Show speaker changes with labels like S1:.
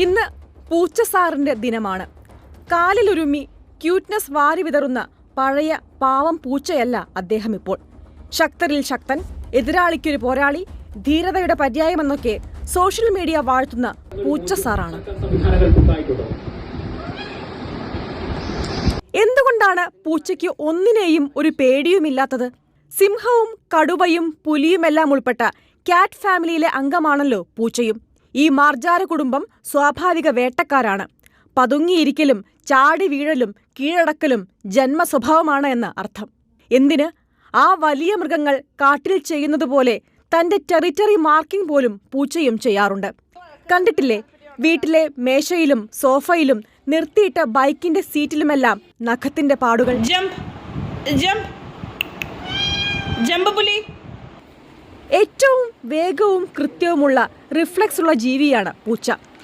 S1: ഇന്ന് പൂച്ച സാറിന്റെ ദിനമാണ്. കാലിലുരുമ്മി ക്യൂട്ട്നെസ് വാരി വിതറുന്ന പഴയ പാവം പൂച്ചയല്ല അദ്ദേഹം ഇപ്പോൾ. ശക്തരിൽ ശക്തൻ, എതിരാളിക്കൊരു പോരാളി, ധീരതയുടെ പര്യായമെന്നൊക്കെ സോഷ്യൽ മീഡിയ വാഴ്ത്തുന്ന പൂച്ച സാറാണ്. എന്തുകൊണ്ടാണ് പൂച്ചയ്ക്ക് ഒന്നിനെയും ഒരു പേടിയുമില്ലാത്തത്? സിംഹവും കടുവയും പുലിയുമെല്ലാം ഉൾപ്പെട്ട ക്യാറ്റ് ഫാമിലിയിലെ അംഗമാണല്ലോ പൂച്ചയും. ഈ മാർജാര കുടുംബം സ്വാഭാവിക വേട്ടക്കാരാണ്. പതുങ്ങിയിരിക്കലും ചാടി വീഴലും കീഴടക്കലും ജന്മസ്വഭാവമാണ് എന്ന് അർത്ഥം. എന്തിന്, ആ വലിയ മൃഗങ്ങൾ കാട്ടിൽ ചെയ്യുന്നതുപോലെ തന്റെ ടെറിറ്ററി മാർക്കിംഗ് പോലും പൂച്ചയും ചെയ്യാറുണ്ട്. കണ്ടിട്ടില്ലേ, വീട്ടിലെ മേശയിലും സോഫയിലും നിർത്തിയിട്ട ബൈക്കിന്റെ സീറ്റിലുമെല്ലാം നഖത്തിന്റെ പാടുകൾ. ഏറ്റവും വേഗവും കൃത്യവുമുള്ള റിഫ്ലെക്സ് ഉള്ള ജീവിയാണ് പൂച്ച.